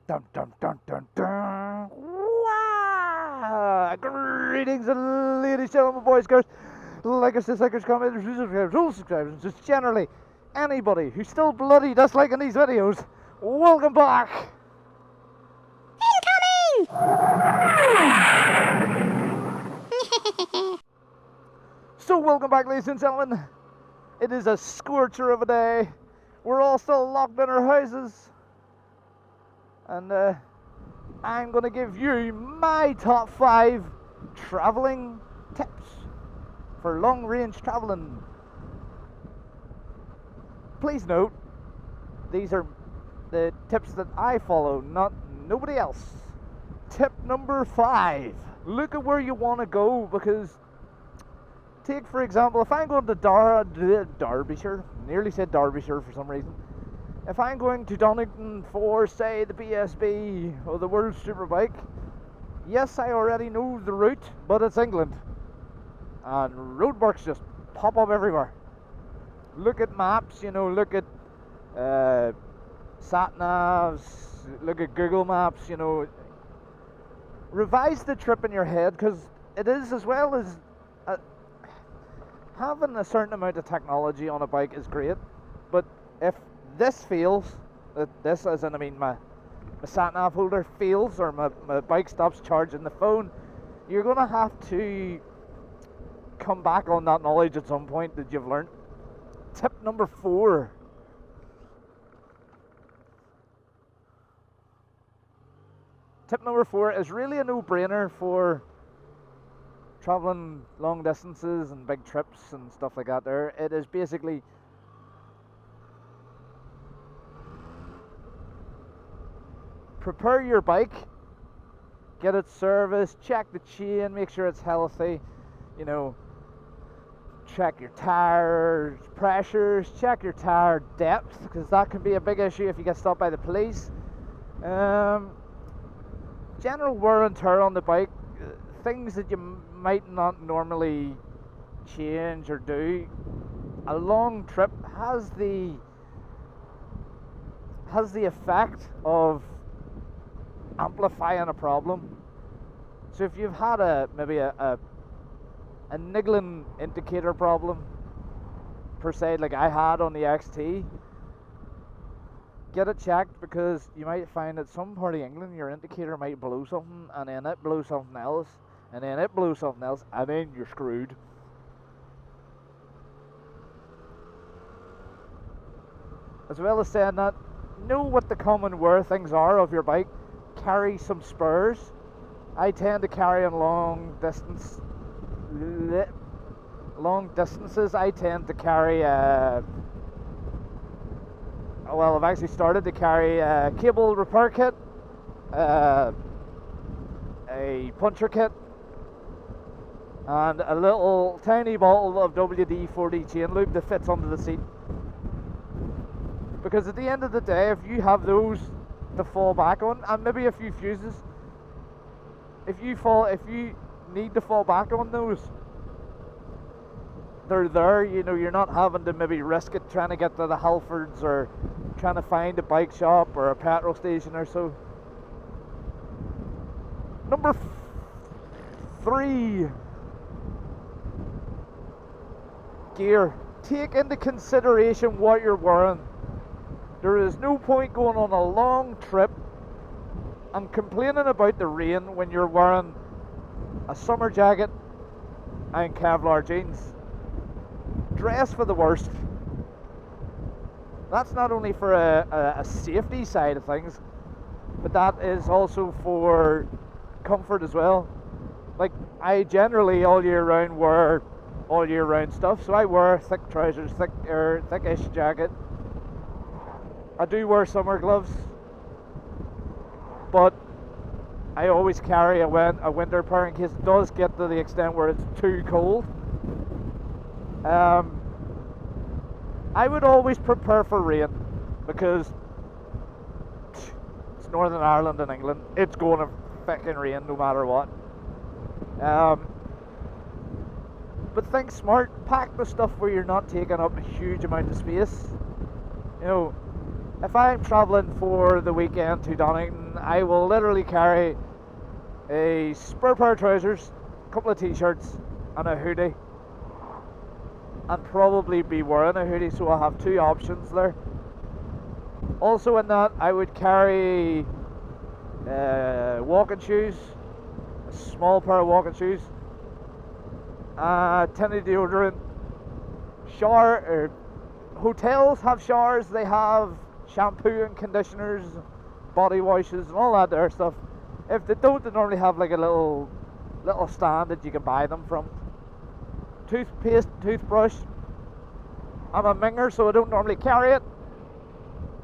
Dun dun dun dun dun. Wow! Greetings, ladies, gentlemen, boys, girls, likers, dislikers, commenters, rules subscribers, and just generally anybody who's still bloody disliking these videos. Welcome back. So welcome back, ladies and gentlemen. It is a scorcher of a day. We're all still locked in our houses. And I'm going to give you my top 5 travelling tips for long range travelling. Please note, these are the tips that I follow, not nobody else. Tip number 5. Look at where you want to go, because take for example, if I'm going to Derbyshire, nearly said Derbyshire for some reason. If I'm going to Donington for, say, the BSB or the World Superbike, yes, I already know the route, but it's England. And roadworks just pop up everywhere. Look at maps, you know, look at sat-navs, look at Google Maps, you know. Revise the trip in your head, because it is, as well as having a certain amount of technology on a bike is great, but if this fails, this as in, I mean, my sat-nav holder fails, or my bike stops charging the phone, you're going to have to come back on that knowledge at some point that you've learned. Tip number 4. Tip number 4 is really a no-brainer for traveling long distances and big trips and stuff like that there. It is basically prepare your bike, get it serviced, check the chain, make sure it's healthy, you know, check your tires pressures, check your tire depth, because that can be a big issue if you get stopped by the police. General wear and tear on the bike, things that you might not normally change or do. A long trip has the effect of amplifying a problem. So if you've had maybe a niggling indicator problem per se, like I had on the XT, get it checked, because you might find that some part of England your indicator might blow something, and then it blows something else, and then it blows something else, and then you're screwed. As well as saying that, know what the common wear things are of your bike. Carry some spurs. I tend to carry on long distances. I tend to carry well, I've actually started to carry a cable repair kit, a puncture kit, and a little tiny bottle of WD-40 chain lube that fits under the seat. Because at the end of the day, if you have those to fall back on, and maybe a few fuses, if you need to fall back on those, they're there, you know, you're not having to maybe risk it trying to get to the Halfords or trying to find a bike shop or a petrol station or so. Number 3. Gear. Take into consideration what you're wearing. There is no point going on a long trip and complaining about the rain when you're wearing a summer jacket and Kevlar jeans. Dress for the worst. That's not only for a safety side of things, but that is also for comfort as well. Like, I generally all year round wear all year round stuff, so I wear thick trousers, thickish jacket. I do wear summer gloves, but I always carry a winter pair in case it does get to the extent where it's too cold. I would always prepare for rain, because it's Northern Ireland and England. It's going to fucking rain no matter what. But think smart. Pack the stuff where you're not taking up a huge amount of space. You know, if I'm travelling for the weekend to Donington, I will literally carry a spare pair of trousers, a couple of t-shirts and a hoodie, and probably be wearing a hoodie, so I'll have two options there. Also in that, I would carry walking shoes, a small pair of walking shoes, tinted deodorant, shower. Hotels have showers, they have shampoo and conditioners, body washes and all that there stuff. If they don't, they normally have like a little stand that you can buy them from. Toothpaste, toothbrush. I'm a minger, so I don't normally carry it.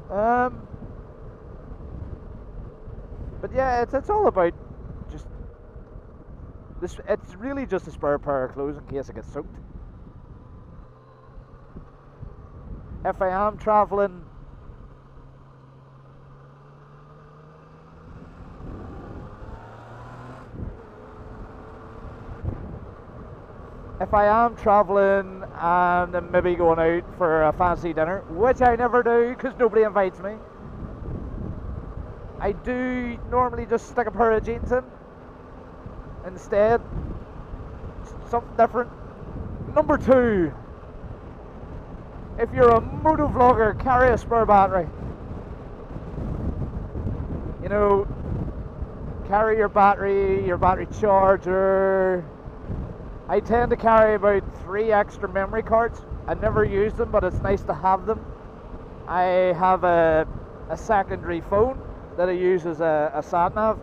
But yeah, it's all about just this. It's really just a spare pair of clothes in case it gets soaked. If I am travelling, and I'm maybe going out for a fancy dinner, which I never do because nobody invites me, I do normally just stick a pair of jeans in instead. Something different. Number 2. If you're a moto vlogger, carry a spare battery. You know, carry your battery charger. I tend to carry about 3 extra memory cards. I never use them, but it's nice to have them. I have a secondary phone that I use as a sat-nav.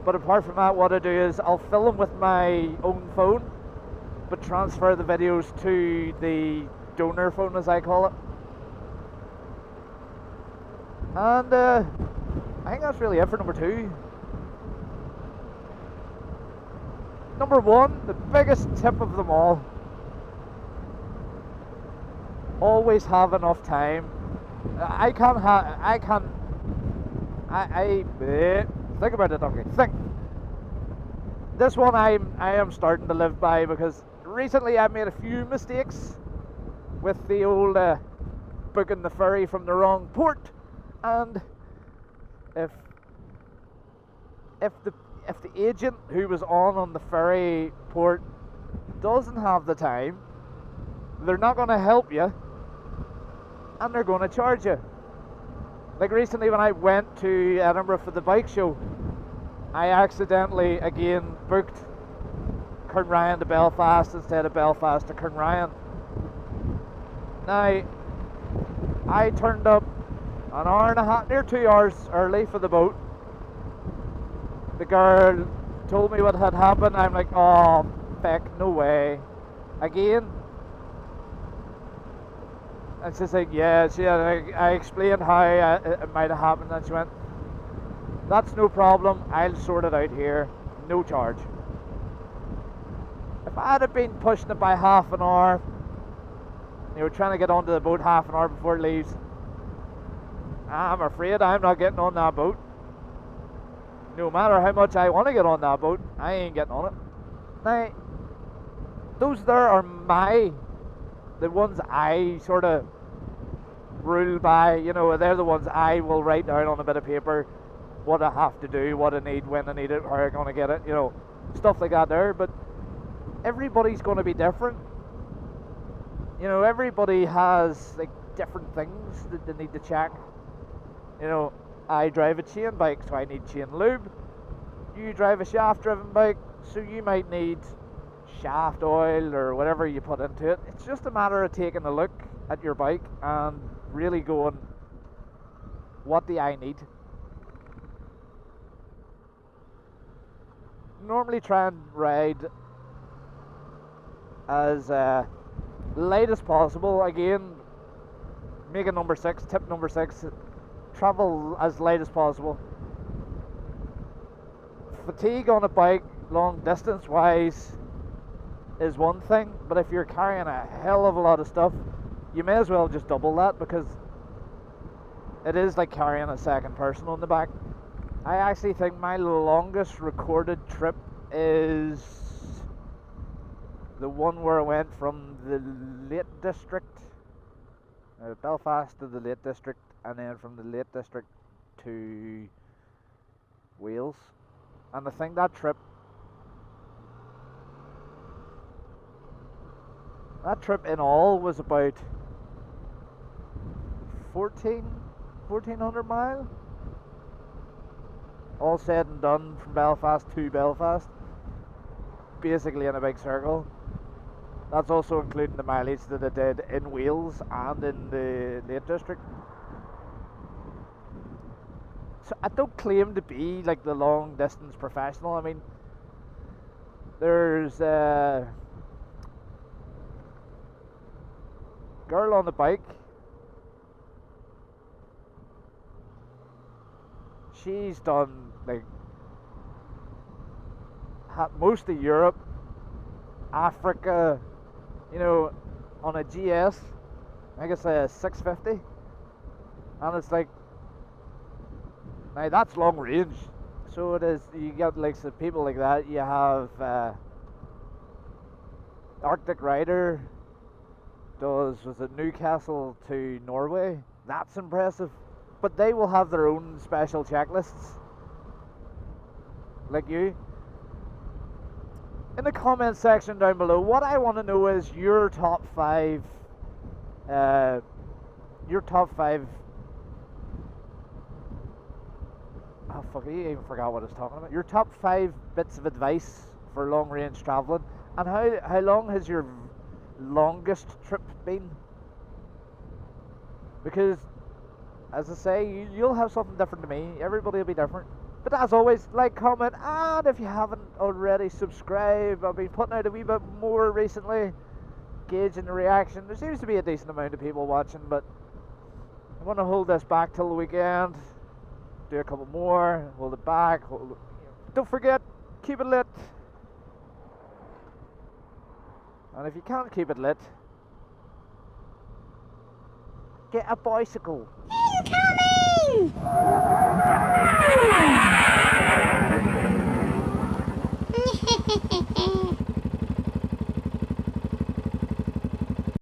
But apart from that, what I do is I'll film with my own phone, but transfer the videos to the donor phone, as I call it. And I think that's really it for number 2. Number 1, the biggest tip of them all: always have enough time. Think about it, donkey. Think. This one I am starting to live by, because recently I've made a few mistakes with the old booking the ferry from the wrong port, and if the agent who was on the ferry port doesn't have the time, they're not going to help you, and they're going to charge you. Like recently when I went to Edinburgh for the bike show, I accidentally again booked Cairnryan to Belfast instead of Belfast to Cairnryan. Now, I turned up an hour and a half, near 2 hours early for the boat. The girl told me what had happened. I'm like, oh, feck, no way. Again. And she's like, yeah, I explained how it might have happened, and she went, that's no problem, I'll sort it out here, no charge. If I had been pushing it by half an hour, you know, trying to get onto the boat half an hour before it leaves, I'm afraid I'm not getting on that boat. No matter how much I want to get on that boat, I ain't getting on it. Now, those there are the ones I sort of rule by. You know, they're the ones I will write down on a bit of paper what I have to do, what I need, when I need it, how I'm going to get it, you know, stuff like that there. But everybody's going to be different. You know, everybody has like different things that they need to check. You know, I drive a chain bike, so I need chain lube. You drive a shaft driven bike, so you might need shaft oil or whatever you put into it. It's just a matter of taking a look at your bike and really going, what do I need? Normally try and ride as light as possible. Again, make it number 6, tip number 6, travel as light as possible. Fatigue on a bike, long distance wise, is one thing, but if you're carrying a hell of a lot of stuff, you may as well just double that, because it is like carrying a second person on the back. I actually think my longest recorded trip is the one where I went from the Lake District Belfast to the Lake District, and then from the Lake District to Wales. And I think that trip in all was about 1400 miles, all said and done, from Belfast to Belfast, basically in a big circle. That's also including the mileage that I did in Wales and in the Lake District. So I don't claim to be like the long distance professional. I mean, there's a girl on the bike. She's done like most of Europe, Africa, you know, on a GS. I think it's a 650, and it's like, now that's long range. So it is. You get like some people like that. You have Arctic Rider was it Newcastle to Norway? That's impressive. But they will have their own special checklists, like you. In the comment section down below, what I want to know is your top five. Oh fuck! I even forgot what I was talking about. Your top 5 bits of advice for long range travelling, and how long has your longest trip been? Because, as I say, you'll have something different to me. Everybody will be different. But as always, like, comment, and if you haven't already, subscribe. I've been putting out a wee bit more recently, gauging the reaction. There seems to be a decent amount of people watching, but I'm going to hold this back till the weekend. Do a couple more, hold it back. Don't forget, keep it lit. And if you can't keep it lit, get a bicycle. Incoming!